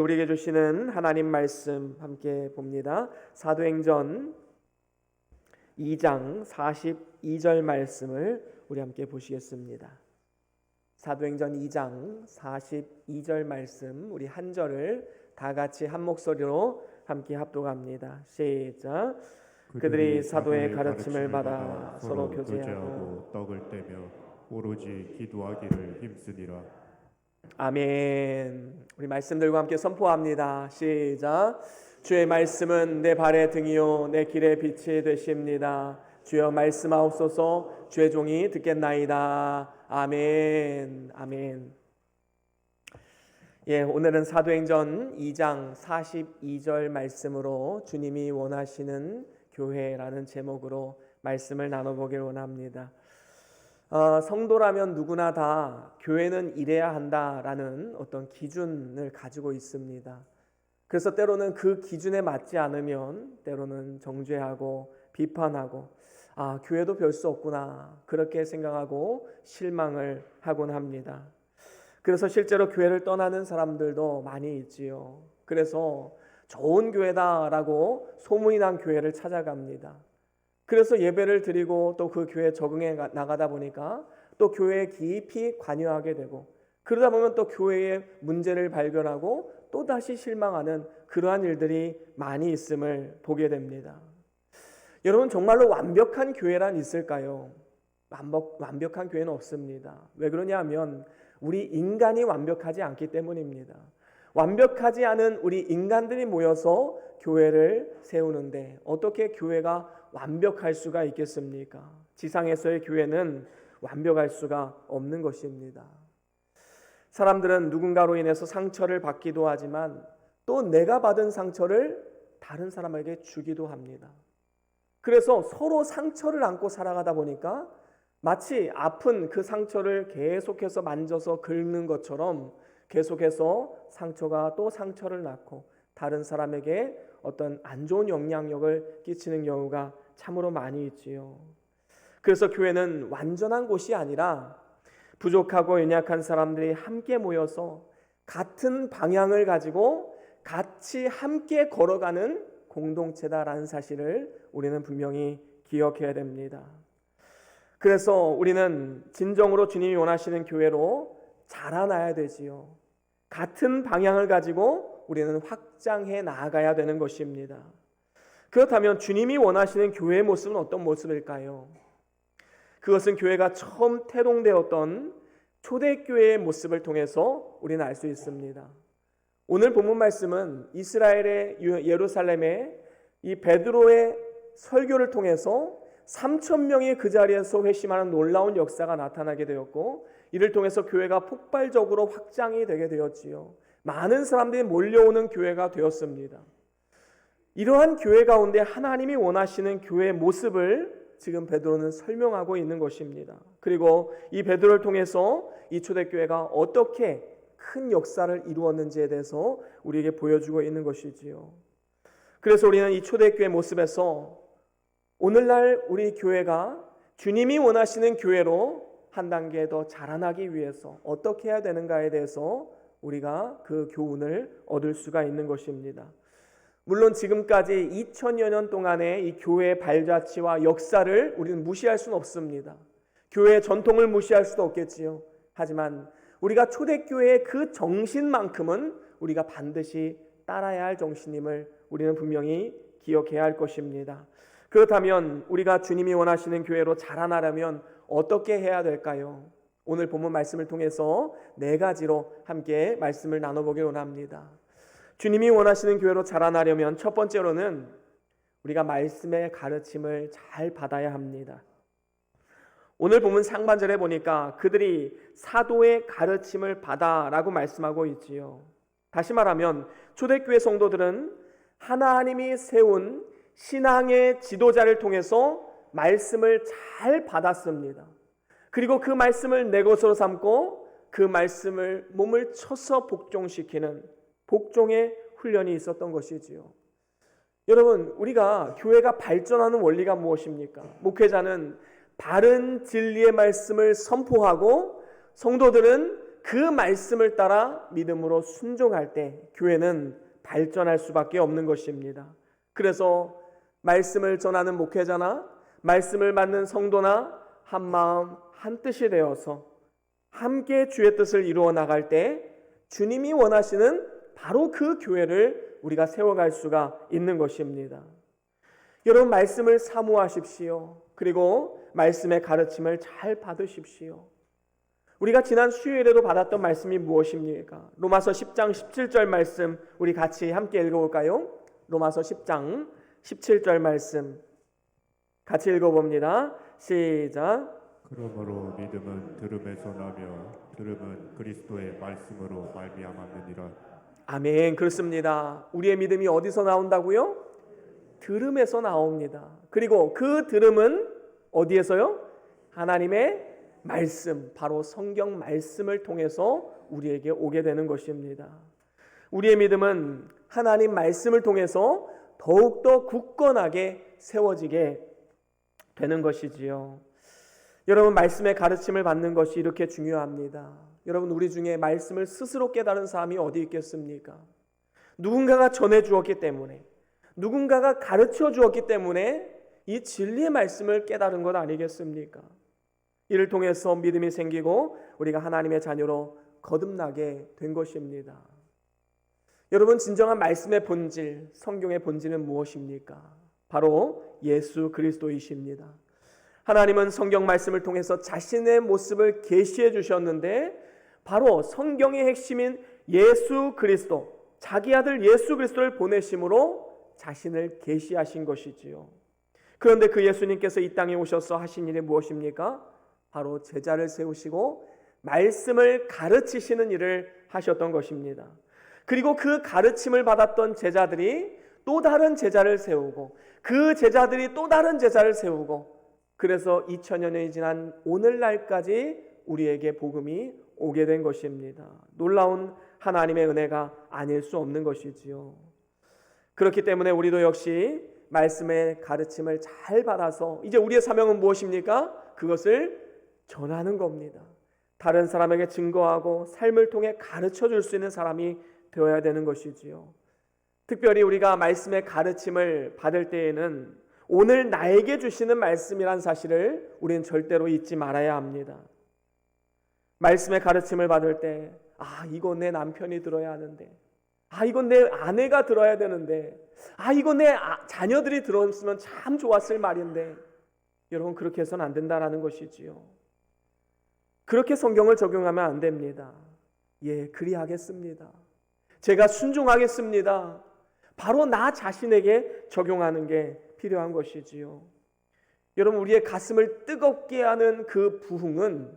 우리에게 주시는 하나님 말씀 함께 봅니다. 사도행전 2장 42절 말씀을 우리 함께 보시겠습니다. 사도행전 2장 42절 말씀, 우리 한 절을 다 같이 한 목소리로 함께 합독합니다. 시작. 그들이 사도의 가르침을 받아 서로 교제하고 떡을 떼며 오로지 기도하기를 힘쓰니라. 아멘. 우리 말씀들과 함께 선포합니다. 시작. 주의 말씀은 내 발의 등이요 내 길의 빛이 되십니다. 주여 말씀하옵소서. 주의 종이 듣겠나이다. 아멘. 아멘. 오늘은 사도행전 2장 42절 말씀으로 주님이 원하시는 교회라는 제목으로 말씀을 나눠보길 원합니다. 성도라면 누구나 다 교회는 이래야 한다라는 어떤 기준을 가지고 있습니다. 그래서 때로는 그 기준에 맞지 않으면 때로는 정죄하고 비판하고 교회도 별 수 없구나 그렇게 생각하고 실망을 하곤 합니다. 그래서 실제로 교회를 떠나는 사람들도 많이 있지요. 그래서 좋은 교회다라고 소문이 난 교회를 찾아갑니다. 그래서 예배를 드리고 또 그 교회에 적응해 나가다 보니까 또 교회에 깊이 관여하게 되고, 그러다 보면 또 교회의 문제를 발견하고 또 다시 실망하는 그러한 일들이 많이 있음을 보게 됩니다. 여러분, 정말로 완벽한 교회란 있을까요? 완벽한 교회는 없습니다. 왜 그러냐면 우리 인간이 완벽하지 않기 때문입니다. 완벽하지 않은 우리 인간들이 모여서 교회를 세우는데 어떻게 교회가 완벽할 수가 있겠습니까? 지상에서의 교회는 완벽할 수가 없는 것입니다. 사람들은 누군가로 인해서 상처를 받기도 하지만 또 내가 받은 상처를 다른 사람에게 주기도 합니다. 그래서 서로 상처를 안고 살아가다 보니까 마치 아픈 그 상처를 계속해서 만져서 긁는 것처럼 계속해서 상처가 또 상처를 낳고 다른 사람에게 어떤 안 좋은 영향력을 끼치는 경우가 참으로 많이 있지요. 그래서 교회는 완전한 곳이 아니라 부족하고 연약한 사람들이 함께 모여서 같은 방향을 가지고 같이 함께 걸어가는 공동체다라는 사실을 우리는 분명히 기억해야 됩니다. 그래서 우리는 진정으로 주님이 원하시는 교회로 자라나야 되지요. 같은 방향을 가지고 우리는 확장해 나아가야 되는 것입니다. 그렇다면 주님이 원하시는 교회의 모습은 어떤 모습일까요? 그것은 교회가 처음 태동되었던 초대교회의 모습을 통해서 우리는 알 수 있습니다. 오늘 본문 말씀은 이스라엘의 예루살렘의 이 베드로의 설교를 통해서 3,000명이 그 자리에서 회심하는 놀라운 역사가 나타나게 되었고, 이를 통해서 교회가 폭발적으로 확장이 되게 되었지요. 많은 사람들이 몰려오는 교회가 되었습니다. 이러한 교회 가운데 하나님이 원하시는 교회의 모습을 지금 베드로는 설명하고 있는 것입니다. 그리고 이 베드로를 통해서 이 초대교회가 어떻게 큰 역사를 이루었는지에 대해서 우리에게 보여주고 있는 것이지요. 그래서 우리는 이 초대교회 모습에서 오늘날 우리 교회가 주님이 원하시는 교회로 한 단계 더 자라나기 위해서 어떻게 해야 되는가에 대해서 우리가 그 교훈을 얻을 수가 있는 것입니다. 물론 지금까지 2000여 년 동안의 이 교회의 발자취와 역사를 우리는 무시할 수는 없습니다. 교회의 전통을 무시할 수도 없겠지요. 하지만 우리가 초대교회의 그 정신만큼은 우리가 반드시 따라야 할 정신임을 우리는 분명히 기억해야 할 것입니다. 그렇다면 우리가 주님이 원하시는 교회로 자라나려면 어떻게 해야 될까요? 오늘 본문 말씀을 통해서 4가지로 함께 말씀을 나눠보길 원합니다. 주님이 원하시는 교회로 자라나려면 첫 번째로는 우리가 말씀의 가르침을 잘 받아야 합니다. 오늘 본문 상반절에 보니까 그들이 사도의 가르침을 받아라고 말씀하고 있지요. 다시 말하면 초대교회 성도들은 하나님이 세운 신앙의 지도자를 통해서 말씀을 잘 받았습니다. 그리고 그 말씀을 내 것으로 삼고 그 말씀을 몸을 쳐서 복종시키는 복종의 훈련이 있었던 것이지요. 여러분, 우리가 교회가 발전하는 원리가 무엇입니까? 목회자는 바른 진리의 말씀을 선포하고 성도들은 그 말씀을 따라 믿음으로 순종할 때 교회는 발전할 수밖에 없는 것입니다. 그래서 말씀을 전하는 목회자나 말씀을 받는 성도나 한 마음 한 뜻이 되어서 함께 주의 뜻을 이루어 나갈 때 주님이 원하시는 바로 그 교회를 우리가 세워갈 수가 있는 것입니다. 여러분, 말씀을 사모하십시오. 그리고 말씀의 가르침을 잘 받으십시오. 우리가 지난 수요일에도 받았던 말씀이 무엇입니까? 로마서 10장 17절 말씀 우리 같이 함께 읽어볼까요? 로마서 10장 17절 말씀 같이 읽어봅니다. 시작. 그러므로 믿음은 들음에서 나며 들음은 그리스도의 말씀으로 말미암았느니라. 아멘. 그렇습니다. 우리의 믿음이 어디서 나온다고요? 들음에서 나옵니다. 그리고 그 들음은 어디에서요? 하나님의 말씀, 바로 성경 말씀을 통해서 우리에게 오게 되는 것입니다. 우리의 믿음은 하나님 말씀을 통해서 더욱더 굳건하게 세워지게 되는 것이지요. 여러분, 말씀의 가르침을 받는 것이 이렇게 중요합니다. 여러분, 우리 중에 말씀을 스스로 깨달은 사람이 어디 있겠습니까? 누군가가 전해 주었기 때문에, 누군가가 가르쳐 주었기 때문에 이 진리의 말씀을 깨달은 것 아니겠습니까? 이를 통해서 믿음이 생기고 우리가 하나님의 자녀로 거듭나게 된 것입니다. 여러분, 진정한 말씀의 본질, 성경의 본질은 무엇입니까? 바로 예수 그리스도이십니다. 하나님은 성경 말씀을 통해서 자신의 모습을 계시해 주셨는데 바로 성경의 핵심인 예수 그리스도, 자기 아들 예수 그리스도를 보내심으로 자신을 계시하신 것이지요. 그런데 그 예수님께서 이 땅에 오셔서 하신 일이 무엇입니까? 바로 제자를 세우시고 말씀을 가르치시는 일을 하셨던 것입니다. 그리고 그 가르침을 받았던 제자들이 또 다른 제자를 세우고 그 제자들이 또 다른 제자를 세우고 그래서 2000여 년이 지난 오늘날까지 우리에게 복음이 오게 된 것입니다. 놀라운 하나님의 은혜가 아닐 수 없는 것이지요. 그렇기 때문에 우리도 역시 말씀의 가르침을 잘 받아서 이제 우리의 사명은 무엇입니까? 그것을 전하는 겁니다. 다른 사람에게 증거하고 삶을 통해 가르쳐 줄 수 있는 사람이 되어야 되는 것이지요. 특별히 우리가 말씀의 가르침을 받을 때에는 오늘 나에게 주시는 말씀이란 사실을 우리는 절대로 잊지 말아야 합니다. 말씀의 가르침을 받을 때 이건 내 남편이 들어야 하는데 이건 내 아내가 들어야 되는데 이건 내 자녀들이 들었으면 참 좋았을 말인데 여러분, 그렇게 해서는 안 된다라는 것이지요. 그렇게 성경을 적용하면 안 됩니다. 예, 그리하겠습니다. 제가 순종하겠습니다. 바로 나 자신에게 적용하는 게 필요한 것이지요. 여러분, 우리의 가슴을 뜨겁게 하는 그 부흥은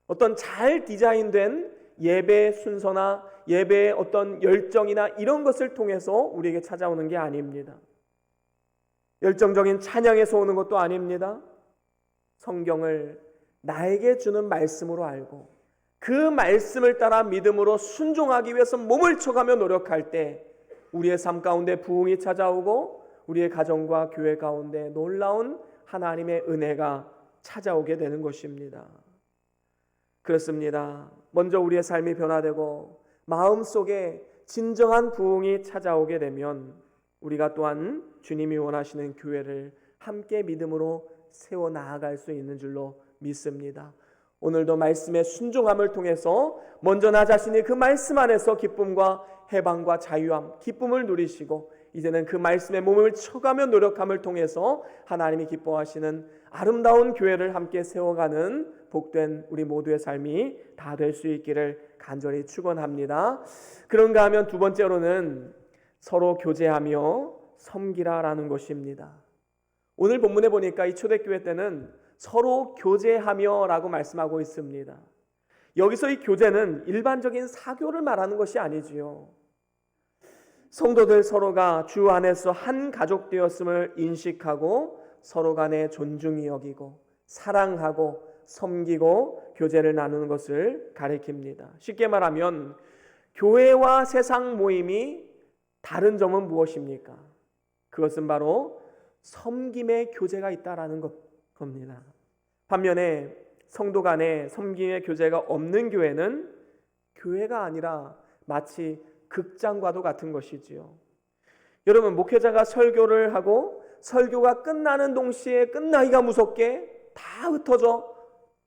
어떤 잘 디자인된 예배 순서나 예배의 어떤 열정이나 이런 것을 통해서 우리에게 찾아오는 게 아닙니다. 열정적인 찬양에서 오는 것도 아닙니다. 성경을 나에게 주는 말씀으로 알고 그 말씀을 따라 믿음으로 순종하기 위해서 몸을 쳐가며 노력할 때 우리의 삶 가운데 부흥이 찾아오고 우리의 가정과 교회 가운데 놀라운 하나님의 은혜가 찾아오게 되는 것입니다. 그렇습니다. 먼저 우리의 삶이 변화되고 마음속에 진정한 부흥이 찾아오게 되면 우리가 또한 주님이 원하시는 교회를 함께 믿음으로 세워 나아갈 수 있는 줄로 믿습니다. 오늘도 말씀의 순종함을 통해서 먼저 나 자신이 그 말씀 안에서 기쁨과 해방과 자유함, 기쁨을 누리시고 이제는 그 말씀에 몸을 쳐가며 노력함을 통해서 하나님이 기뻐하시는 아름다운 교회를 함께 세워가는 복된 우리 모두의 삶이 다 될 수 있기를 간절히 축원합니다. 그런가 하면 두 번째로는 서로 교제하며 섬기라라는 것입니다. 오늘 본문에 보니까 이 초대교회 때는 서로 교제하며 라고 말씀하고 있습니다. 여기서 이 교제는 일반적인 사교를 말하는 것이 아니지요. 성도들 서로가 주 안에서 한 가족 되었음을 인식하고 서로 간에 존중히 여기고 사랑하고 섬기고 교제를 나누는 것을 가리킵니다. 쉽게 말하면 교회와 세상 모임이 다른 점은 무엇입니까? 그것은 바로 섬김의 교제가 있다라는 겁니다. 반면에 성도 간에 섬김의 교제가 없는 교회는 교회가 아니라 마치 극장과도 같은 것이지요. 여러분, 목회자가 설교를 하고 설교가 끝나는 동시에 끝나기가 무섭게 다 흩어져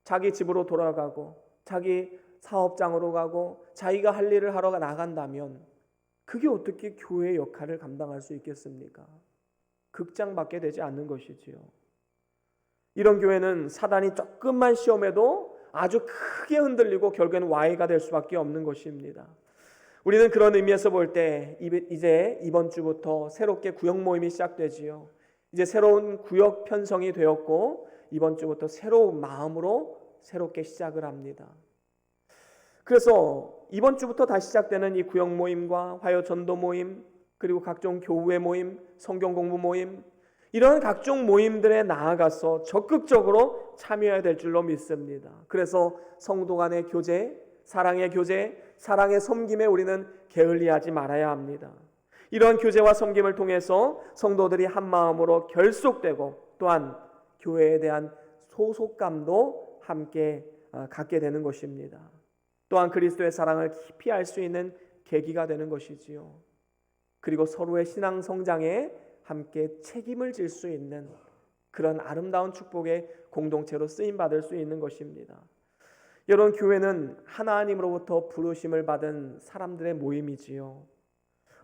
자기 집으로 돌아가고 자기 사업장으로 가고 자기가 할 일을 하러 나간다면 그게 어떻게 교회의 역할을 감당할 수 있겠습니까? 극장밖에 되지 않는 것이지요. 이런 교회는 사단이 조금만 시험해도 아주 크게 흔들리고 결국에는 와해가 될 수밖에 없는 것입니다. 우리는 그런 의미에서 볼 때 이제 이번 주부터 새롭게 구역 모임이 시작되지요. 이제 새로운 구역 편성이 되었고 이번 주부터 새로운 마음으로 새롭게 시작을 합니다. 그래서 이번 주부터 다시 시작되는 이 구역 모임과 화요 전도 모임, 그리고 각종 교회 모임, 성경 공부 모임, 이런 각종 모임들에 나아가서 적극적으로 참여해야 될 줄로 믿습니다. 그래서 성도 간의 교제, 사랑의 교제, 사랑의 섬김에 우리는 게을리하지 말아야 합니다. 이런 교제와 섬김을 통해서 성도들이 한 마음으로 결속되고 또한 교회에 대한 소속감도 함께 갖게 되는 것입니다. 또한 그리스도의 사랑을 깊이 알 수 있는 계기가 되는 것이지요. 그리고 서로의 신앙 성장에 함께 책임을 질 수 있는 그런 아름다운 축복의 공동체로 쓰임받을 수 있는 것입니다. 여러분, 교회는 하나님으로부터 부르심을 받은 사람들의 모임이지요.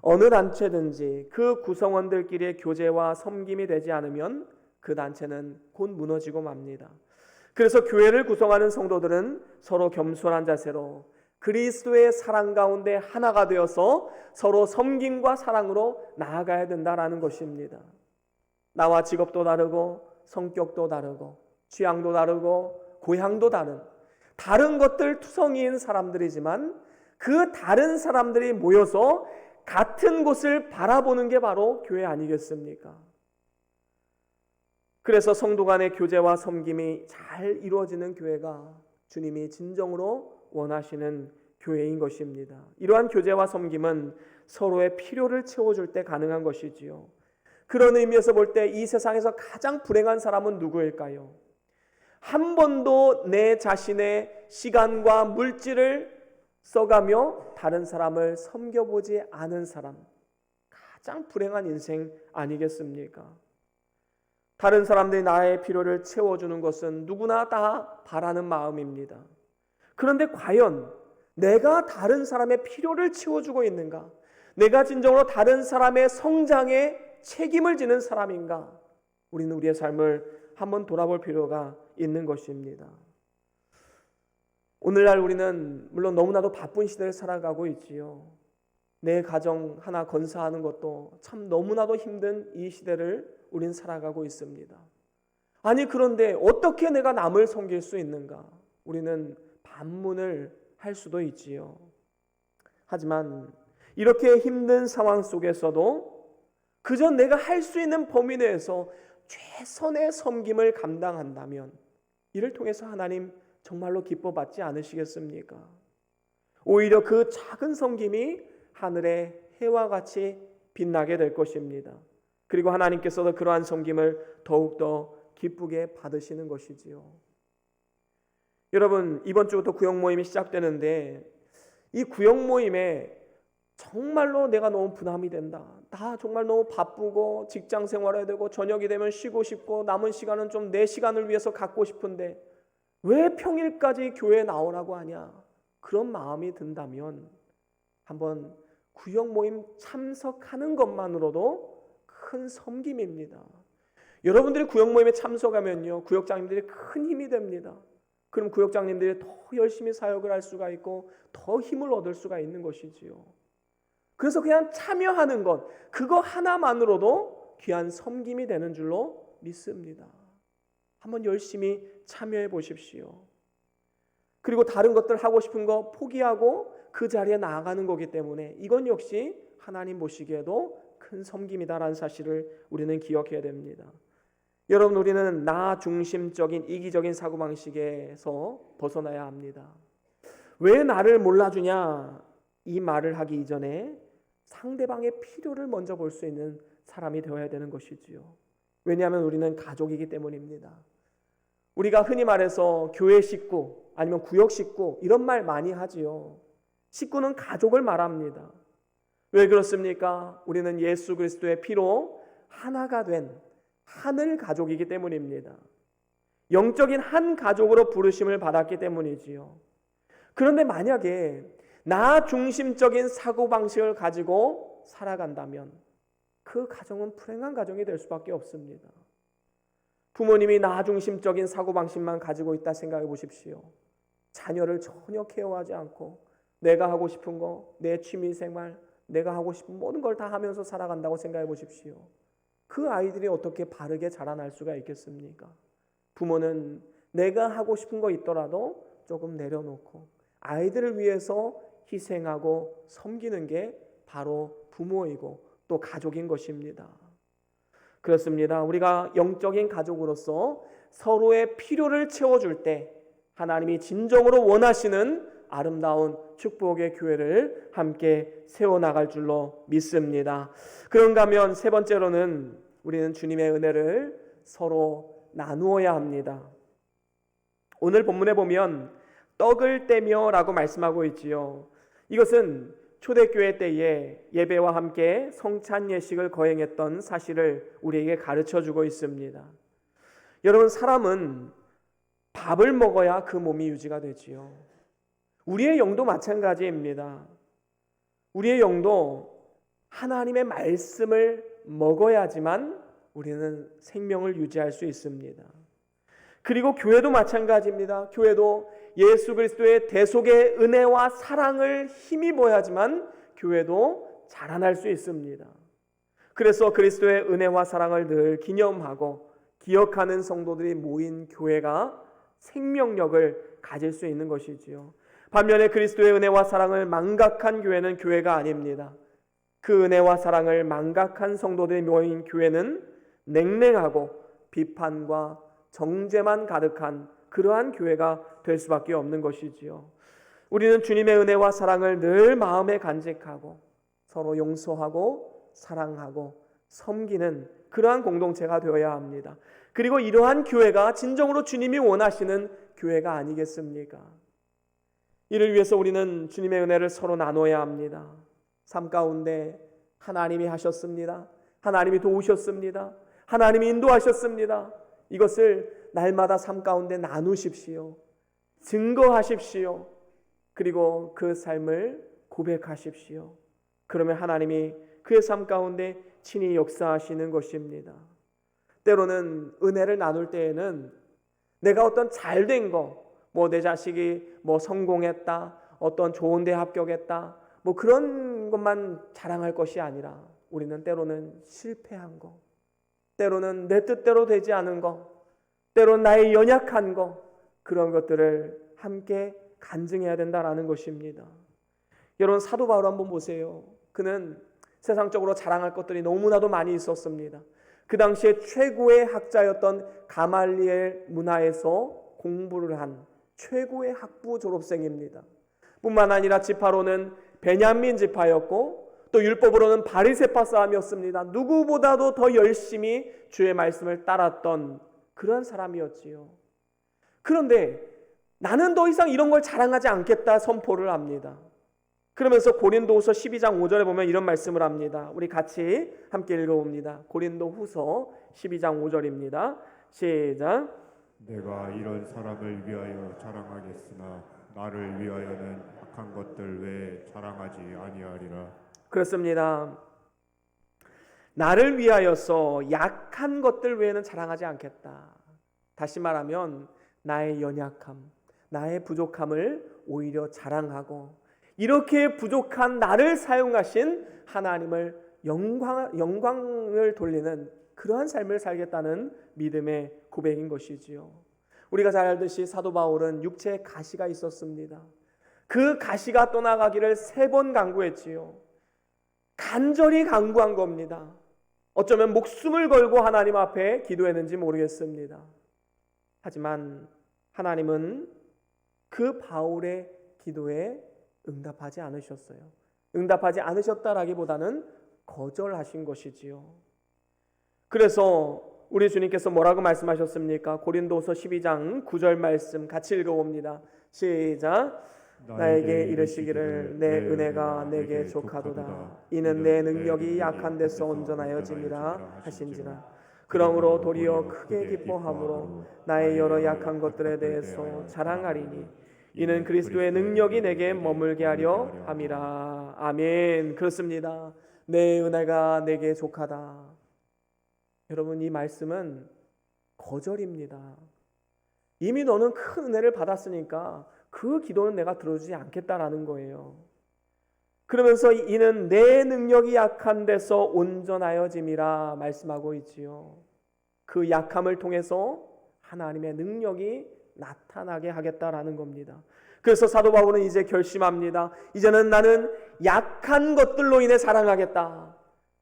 어느 단체든지 그 구성원들끼리의 교제와 섬김이 되지 않으면 그 단체는 곧 무너지고 맙니다. 그래서 교회를 구성하는 성도들은 서로 겸손한 자세로 그리스도의 사랑 가운데 하나가 되어서 서로 섬김과 사랑으로 나아가야 된다라는 것입니다. 나와 직업도 다르고 성격도 다르고 취향도 다르고 고향도 다른 것들 투성이인 사람들이지만 그 다른 사람들이 모여서 같은 곳을 바라보는 게 바로 교회 아니겠습니까? 그래서 성도 간의 교제와 섬김이 잘 이루어지는 교회가 주님이 진정으로 원하시는 교회인 것입니다. 이러한 교제와 섬김은 서로의 필요를 채워줄 때 가능한 것이지요. 그런 의미에서 볼 때 이 세상에서 가장 불행한 사람은 누구일까요? 한 번도 내 자신의 시간과 물질을 써가며 다른 사람을 섬겨보지 않은 사람, 가장 불행한 인생 아니겠습니까? 다른 사람들이 나의 필요를 채워주는 것은 누구나 다 바라는 마음입니다. 그런데 과연 내가 다른 사람의 필요를 채워주고 있는가? 내가 진정으로 다른 사람의 성장에 책임을 지는 사람인가? 우리는 우리의 삶을 한번 돌아볼 필요가 있는 것입니다. 오늘날 우리는 물론 너무나도 바쁜 시대를 살아가고 있지요. 내 가정 하나 건사하는 것도 참 너무나도 힘든 이 시대를 우린 살아가고 있습니다. 아니, 그런데 어떻게 내가 남을 섬길 수 있는가? 우리는 반문을 할 수도 있지요. 하지만 이렇게 힘든 상황 속에서도 그저 내가 할 수 있는 범위 내에서 최선의 섬김을 감당한다면 이를 통해서 하나님 정말로 기뻐받지 않으시겠습니까? 오히려 그 작은 섬김이 하늘의 해와 같이 빛나게 될 것입니다. 그리고 하나님께서도 그러한 섬김을 더욱더 기쁘게 받으시는 것이지요. 여러분, 이번 주부터 구역 모임이 시작되는데 이 구역 모임에 정말로 내가 너무 부담이 된다. 나 정말 너무 바쁘고 직장 생활해야 되고 저녁이 되면 쉬고 싶고 남은 시간은 좀 내 시간을 위해서 갖고 싶은데 왜 평일까지 교회에 나오라고 하냐? 그런 마음이 든다면 한번 구역 모임 참석하는 것만으로도 큰 섬김입니다. 여러분들이 구역 모임에 참석하면요, 구역장님들이 큰 힘이 됩니다. 그럼 구역장님들이 더 열심히 사역을 할 수가 있고 더 힘을 얻을 수가 있는 것이지요. 그래서 그냥 참여하는 것, 그거 하나만으로도 귀한 섬김이 되는 줄로 믿습니다. 한번 열심히 참여해 보십시오. 그리고 다른 것들 하고 싶은 거 포기하고 그 자리에 나아가는 거기 때문에 이건 역시 하나님 보시기에도 큰 섬김이다라는 사실을 우리는 기억해야 됩니다. 여러분, 우리는 나 중심적인 이기적인 사고방식에서 벗어나야 합니다. 왜 나를 몰라주냐? 이 말을 하기 이전에 상대방의 필요를 먼저 볼 수 있는 사람이 되어야 되는 것이지요. 왜냐하면 우리는 가족이기 때문입니다. 우리가 흔히 말해서 교회 식구 아니면 구역 식구 이런 말 많이 하지요. 식구는 가족을 말합니다. 왜 그렇습니까? 우리는 예수 그리스도의 피로 하나가 된 하늘 가족이기 때문입니다. 영적인 한 가족으로 부르심을 받았기 때문이지요. 그런데 만약에 나 중심적인 사고방식을 가지고 살아간다면 그 가정은 불행한 가정이 될 수밖에 없습니다. 부모님이 나 중심적인 사고방식만 가지고 있다 생각해 보십시오. 자녀를 전혀 케어하지 않고 내가 하고 싶은 거, 내 취미생활, 내가 하고 싶은 모든 걸 다 하면서 살아간다고 생각해 보십시오. 그 아이들이 어떻게 바르게 자라날 수가 있겠습니까? 부모는 내가 하고 싶은 거 있더라도 조금 내려놓고 아이들을 위해서 희생하고 섬기는 게 바로 부모이고 또 가족인 것입니다. 그렇습니다. 우리가 영적인 가족으로서 서로의 필요를 채워줄 때 하나님이 진정으로 원하시는 아름다운 축복의 교회를 함께 세워나갈 줄로 믿습니다. 그런가 하면 세 번째로는 우리는 주님의 은혜를 서로 나누어야 합니다. 오늘 본문에 보면 떡을 떼며 라고 말씀하고 있지요. 이것은 초대교회 때에 예배와 함께 성찬 예식을 거행했던 사실을 우리에게 가르쳐주고 있습니다. 여러분, 사람은 밥을 먹어야 그 몸이 유지가 되지요. 우리의 영도 마찬가지입니다. 우리의 영도 하나님의 말씀을 먹어야지만 우리는 생명을 유지할 수 있습니다. 그리고 교회도 마찬가지입니다. 교회도 예수 그리스도의 대속의 은혜와 사랑을 힘입어야지만 교회도 자라날 수 있습니다. 그래서 그리스도의 은혜와 사랑을 늘 기념하고 기억하는 성도들이 모인 교회가 생명력을 가질 수 있는 것이지요. 반면에 그리스도의 은혜와 사랑을 망각한 교회는 교회가 아닙니다. 그 은혜와 사랑을 망각한 성도들이 모인 교회는 냉랭하고 비판과 정죄만 가득한 그러한 교회가 될 수밖에 없는 것이지요. 우리는 주님의 은혜와 사랑을 늘 마음에 간직하고 서로 용서하고 사랑하고 섬기는 그러한 공동체가 되어야 합니다. 그리고 이러한 교회가 진정으로 주님이 원하시는 교회가 아니겠습니까? 이를 위해서 우리는 주님의 은혜를 서로 나눠야 합니다. 삶 가운데 하나님이 하셨습니다. 하나님이 도우셨습니다. 하나님이 인도하셨습니다. 이것을 날마다 삶 가운데 나누십시오. 증거하십시오. 그리고 그 삶을 고백하십시오. 그러면 하나님이 그의 삶 가운데 친히 역사하시는 것입니다. 때로는 은혜를 나눌 때에는 내가 어떤 잘된 거, 내 자식이 성공했다, 어떤 좋은 데 합격했다, 그런 것만 자랑할 것이 아니라 우리는 때로는 실패한 거, 때로는 내 뜻대로 되지 않은 거, 때로는 나의 연약한 거, 그런 것들을 함께 간증해야 된다라는 것입니다. 여러분, 사도 바울 한번 보세요. 그는 세상적으로 자랑할 것들이 너무나도 많이 있었습니다. 그 당시에 최고의 학자였던 가말리엘 문화에서 공부를 한 최고의 학부 졸업생입니다. 뿐만 아니라 지파로는 베냐민 지파였고 또 율법으로는 바리새파 사람이었습니다. 누구보다도 더 열심히 주의 말씀을 따랐던 그런 사람이었지요. 그런데 나는 더 이상 이런 걸 자랑하지 않겠다 선포를 합니다. 그러면서 고린도후서 12장 5절에 보면 이런 말씀을 합니다. 우리 같이 함께 읽어봅니다. 고린도후서 12장 5절입니다. 시작. 내가 이런 사람을 위하여 자랑하겠으나 나를 위하여는 악한 것들 외에 자랑하지 아니하리라. 그렇습니다. 나를 위하여서 약한 것들 외에는 자랑하지 않겠다. 다시 말하면 나의 연약함, 나의 부족함을 오히려 자랑하고 이렇게 부족한 나를 사용하신 하나님을 영광을 돌리는 그러한 삶을 살겠다는 믿음의 고백인 것이지요. 우리가 잘 알듯이 사도 바울은 육체에 가시가 있었습니다. 그 가시가 떠나가기를 3번 간구했지요. 간절히 간구한 겁니다. 어쩌면 목숨을 걸고 하나님 앞에 기도했는지 모르겠습니다. 하지만 하나님은 그 바울의 기도에 응답하지 않으셨어요. 응답하지 않으셨다라기보다는 거절하신 것이지요. 그래서 우리 주님께서 뭐라고 말씀하셨습니까? 고린도서 12장 9절 말씀 같이 읽어봅니다. 시작. 나에게 이르시기를 내 은혜가 내게 족하도다. 이는 내 능력이 약한 데서 온전하여짐이라 하신지라. 그러므로 도리어 크게 기뻐함으로 나의 여러 약한 것들에 대해서 자랑하리니 이는 그리스도의 능력이 내게 머물게 하려 함이라. 아멘. 그렇습니다. 내 은혜가 내게 족하다. 여러분, 이 말씀은 거절입니다. 이미 너는 큰 은혜를 받았으니까 그 기도는 내가 들어주지 않겠다라는 거예요. 그러면서 이는 내 능력이 약한 데서 온전하여짐이라 말씀하고 있지요. 그 약함을 통해서 하나님의 능력이 나타나게 하겠다라는 겁니다. 그래서 사도 바울은 이제 결심합니다. 이제는 나는 약한 것들로 인해 자랑하겠다.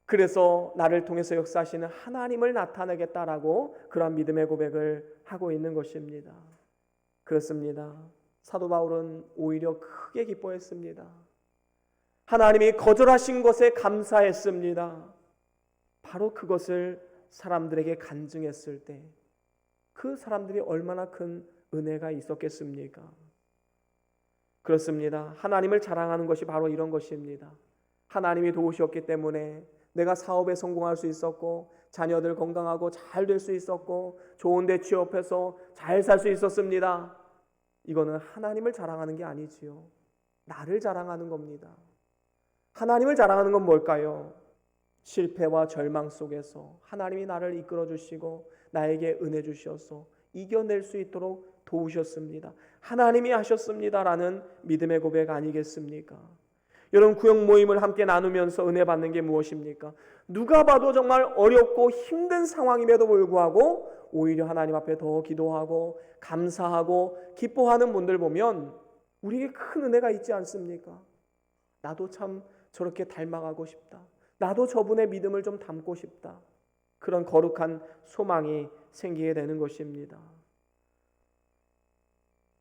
그래서 나를 통해서 역사하시는 하나님을 나타내겠다라고 그러한 믿음의 고백을 하고 있는 것입니다. 그렇습니다. 사도 바울은 오히려 크게 기뻐했습니다. 하나님이 거절하신 것에 감사했습니다. 바로 그것을 사람들에게 간증했을 때 그 사람들이 얼마나 큰 은혜가 있었겠습니까? 그렇습니다. 하나님을 자랑하는 것이 바로 이런 것입니다. 하나님이 도우셨기 때문에 내가 사업에 성공할 수 있었고, 자녀들 건강하고 잘 될 수 있었고, 좋은 데 취업해서 잘 살 수 있었습니다. 이거는 하나님을 자랑하는 게 아니지요. 나를 자랑하는 겁니다. 하나님을 자랑하는 건 뭘까요? 실패와 절망 속에서 하나님이 나를 이끌어 주시고 나에게 은혜 주셔서 이겨낼 수 있도록 도우셨습니다. 하나님이 하셨습니다라는 믿음의 고백 아니겠습니까? 여러분, 구역 모임을 함께 나누면서 은혜 받는 게 무엇입니까? 누가 봐도 정말 어렵고 힘든 상황임에도 불구하고 오히려 하나님 앞에 더 기도하고 감사하고 기뻐하는 분들 보면 우리에게 큰 은혜가 있지 않습니까? 나도 참 저렇게 닮아가고 싶다. 나도 저분의 믿음을 좀 닮고 싶다. 그런 거룩한 소망이 생기게 되는 것입니다.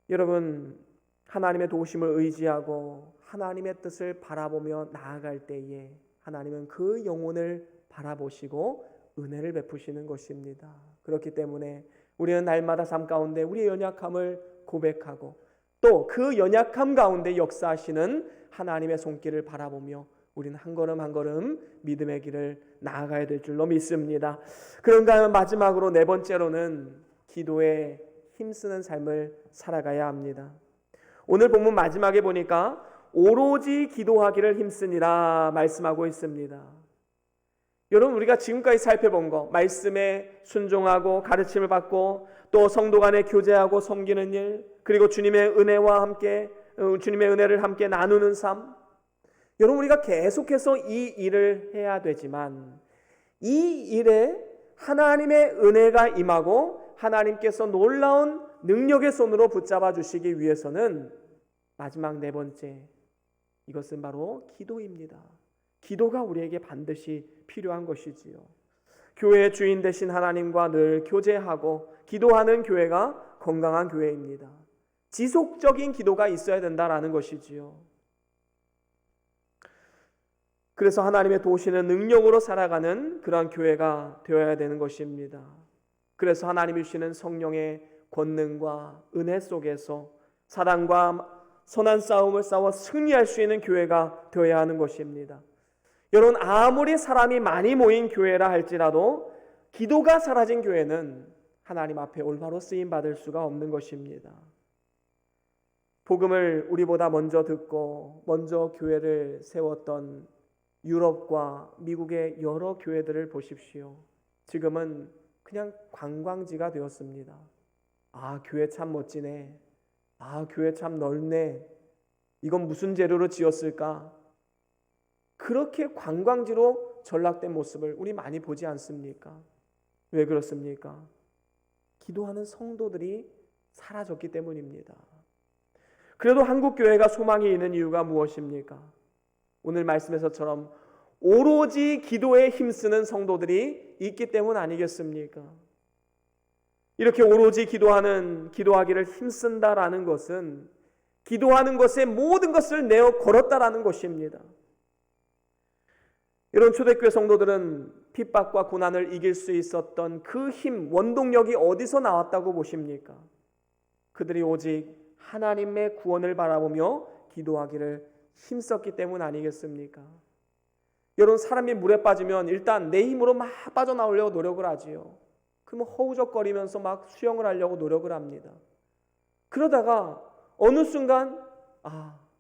여러분, 하나님의 도우심을 의지하고 하나님의 뜻을 바라보며 나아갈 때에 하나님은 그 영혼을 바라보시고 은혜를 베푸시는 것입니다. 그렇기 때문에 우리는 날마다 삶 가운데 우리의 연약함을 고백하고 또 그 연약함 가운데 역사하시는 하나님의 손길을 바라보며 우리는 한 걸음 한 걸음 믿음의 길을 나아가야 될 줄로 믿습니다. 그런가 하면 마지막으로 네 번째로는 기도에 힘쓰는 삶을 살아가야 합니다. 오늘 본문 마지막에 보니까 오로지 기도하기를 힘쓰니라 말씀하고 있습니다. 여러분, 우리가 지금까지 살펴본 거, 말씀에 순종하고 가르침을 받고 또 성도 간에 교제하고 섬기는 일, 그리고 주님의 은혜와 함께 주님의 은혜를 함께 나누는 삶, 여러분, 우리가 계속해서 이 일을 해야 되지만 이 일에 하나님의 은혜가 임하고 하나님께서 놀라운 능력의 손으로 붙잡아 주시기 위해서는 마지막 네 번째, 이것은 바로 기도입니다. 기도가 우리에게 반드시 필요한 것이지요. 교회의 주인 되신 하나님과 늘 교제하고 기도하는 교회가 건강한 교회입니다. 지속적인 기도가 있어야 된다라는 것이지요. 그래서 하나님의 도우시는 능력으로 살아가는 그러한 교회가 되어야 되는 것입니다. 그래서 하나님이 주시는 성령의 권능과 은혜 속에서 사랑과 선한 싸움을 싸워 승리할 수 있는 교회가 되어야 하는 것입니다. 여러분, 아무리 사람이 많이 모인 교회라 할지라도 기도가 사라진 교회는 하나님 앞에 올바로 쓰임받을 수가 없는 것입니다. 복음을 우리보다 먼저 듣고 먼저 교회를 세웠던 유럽과 미국의 여러 교회들을 보십시오. 지금은 그냥 관광지가 되었습니다. 아, 교회 참 멋지네. 아, 교회 참 넓네. 이건 무슨 재료로 지었을까? 그렇게 관광지로 전락된 모습을 우리 많이 보지 않습니까? 왜 그렇습니까? 기도하는 성도들이 사라졌기 때문입니다. 그래도 한국 교회가 소망이 있는 이유가 무엇입니까? 오늘 말씀에서처럼 오로지 기도에 힘쓰는 성도들이 있기 때문 아니겠습니까? 이렇게 오로지 기도하기를 힘쓴다라는 것은 기도하는 것에 모든 것을 내어 걸었다라는 것입니다. 이런 초대교회 성도들은 핍박과 고난을 이길 수 있었던 그 힘, 원동력이 어디서 나왔다고 보십니까? 그들이 오직 하나님의 구원을 바라보며 기도하기를 힘썼기 때문 아니겠습니까? 여러분, 사람이 물에 빠지면 일단 내 힘으로 막 빠져나오려고 노력을 하지요. 그러면 허우적거리면서 막 수영을 하려고 노력을 합니다. 그러다가 어느 순간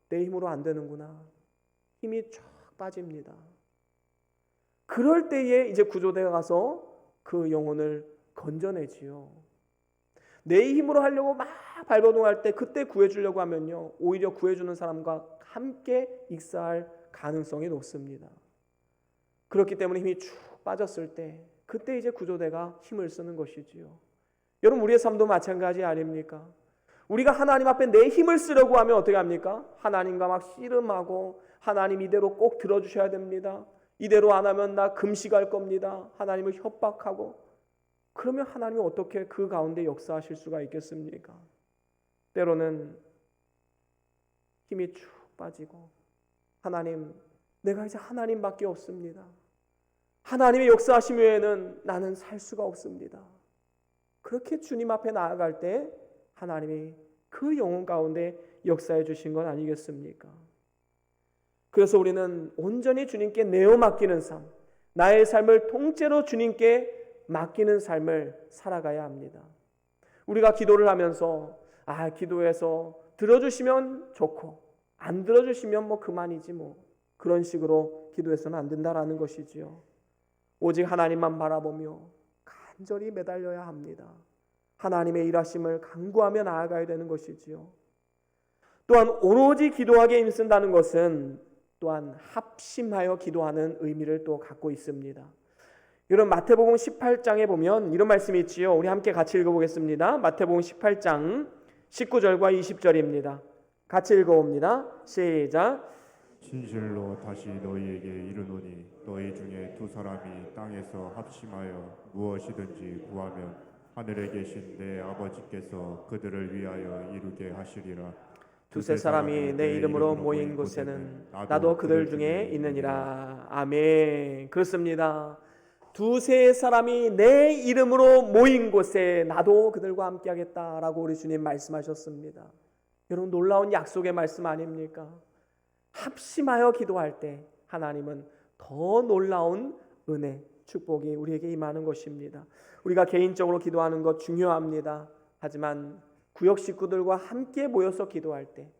내 힘으로 안 되는구나. 힘이 쫙 빠집니다. 그럴 때에 이제 구조대가 가서 그 영혼을 건져내지요. 내 힘으로 하려고 막 발버둥할 때 그때 구해주려고 하면요, 오히려 구해주는 사람과 함께 익사할 가능성이 높습니다. 그렇기 때문에 힘이 쭉 빠졌을 때 그때 이제 구조대가 힘을 쓰는 것이지요. 여러분, 우리의 삶도 마찬가지 아닙니까? 우리가 하나님 앞에 내 힘을 쓰려고 하면 어떻게 합니까? 하나님과 막 씨름하고, 하나님 이대로 꼭 들어주셔야 됩니다. 이대로 안 하면 나 금식할 겁니다. 하나님을 협박하고. 그러면 하나님이 어떻게 그 가운데 역사하실 수가 있겠습니까? 때로는 힘이 쭉 빠지고, 하나님, 내가 이제 하나님밖에 없습니다. 하나님의 역사하심 외에는 나는 살 수가 없습니다. 그렇게 주님 앞에 나아갈 때 하나님이 그 영혼 가운데 역사해 주신 건 아니겠습니까? 그래서 우리는 온전히 주님께 내어 맡기는 삶, 나의 삶을 통째로 주님께 맡기는 삶을 살아가야 합니다. 우리가 기도를 하면서 기도해서 들어주시면 좋고 안 들어주시면 뭐 그만이지 뭐, 그런 식으로 기도해서는 안 된다라는 것이지요. 오직 하나님만 바라보며 간절히 매달려야 합니다. 하나님의 일하심을 간구하며 나아가야 되는 것이지요. 또한 오로지 기도하기에 힘쓴다는 것은 또한 합심하여 기도하는 의미를 또 갖고 있습니다. 여러분, 마태복음 18장에 보면 이런 말씀이 있지요. 우리 함께 같이 읽어보겠습니다. 마태복음 18장 19절과 20절입니다. 같이 읽어봅니다. 시작. 진실로 다시 너희에게 이르노니 너희 중에 두 사람이 땅에서 합심하여 무엇이든지 구하면 하늘에 계신 내 아버지께서 그들을 위하여 이루게 하시리라. 두세 사람이 내 이름으로 모인 곳에는 나도 그들 중에 있느니라. 아멘. 그렇습니다. 두세 사람이 내 이름으로 모인 곳에 나도 그들과 함께 하겠다라고 우리 주님 말씀하셨습니다. 여러분, 놀라운 약속의 말씀 아닙니까? 합심하여 기도할 때 하나님은 더 놀라운 은혜, 축복이 우리에게 임하는 것입니다. 우리가 개인적으로 기도하는 것 중요합니다. 하지만 구역 식구들과 함께 모여서 기도할 때,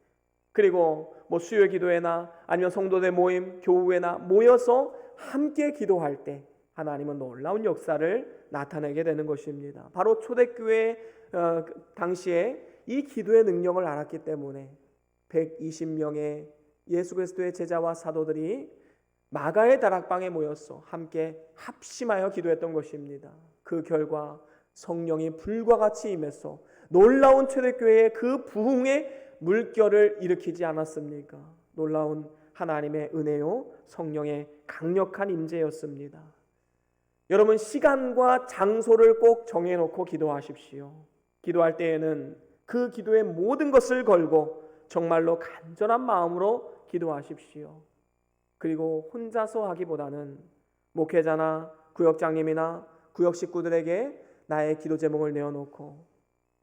그리고 뭐 수요 기도회나 아니면 성도들 모임, 교우회나 모여서 함께 기도할 때 하나님은 놀라운 역사를 나타내게 되는 것입니다. 바로 초대교회 당시에 이 기도의 능력을 알았기 때문에 120명의 예수 그리스도의 제자와 사도들이 마가의 다락방에 모여서 함께 합심하여 기도했던 것입니다. 그 결과 성령이 불과 같이 임해서 놀라운 초대교회의 그 부흥의 물결을 일으키지 않았습니까? 놀라운 하나님의 은혜요, 성령의 강력한 임재였습니다. 여러분, 시간과 장소를 꼭 정해놓고 기도하십시오. 기도할 때에는 그 기도의 모든 것을 걸고 정말로 간절한 마음으로 기도하십시오. 그리고 혼자서 하기보다는 목회자나 구역장님이나 구역 식구들에게 나의 기도 제목을 내어놓고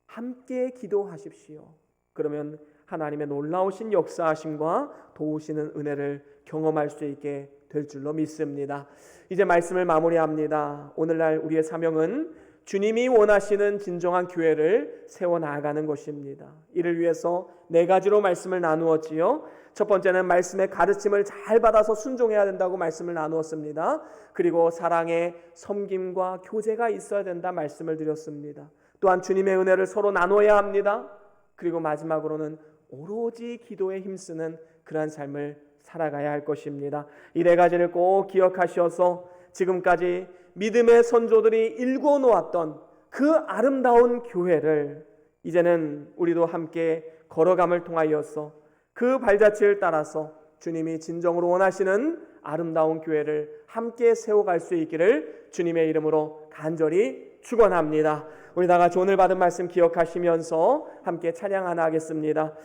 함께 기도하십시오. 그러면 하나님의 놀라우신 역사하심과 도우시는 은혜를 경험할 수 있게 될 줄로 믿습니다. 이제 말씀을 마무리합니다. 오늘날 우리의 사명은 주님이 원하시는 진정한 교회를 세워나가는 것입니다. 이를 위해서 4가지로 말씀을 나누었지요. 첫 번째는 말씀의 가르침을 잘 받아서 순종해야 된다고 말씀을 나누었습니다. 그리고 사랑의 섬김과 교제가 있어야 된다 말씀을 드렸습니다. 또한 주님의 은혜를 서로 나눠야 합니다. 그리고 마지막으로는 오로지 기도에 힘쓰는 그러한 삶을 살아가야 할 것입니다. 이 4가지를 꼭 기억하셔서 지금까지 믿음의 선조들이 일궈 놓았던 그 아름다운 교회를 이제는 우리도 함께 걸어감을 통하여서 그 발자취를 따라서 주님이 진정으로 원하시는 아름다운 교회를 함께 세워갈 수 있기를 주님의 이름으로 간절히 축원합니다. 우리 다 같이 오늘 받은 말씀 기억하시면서 함께 찬양 하나 하겠습니다.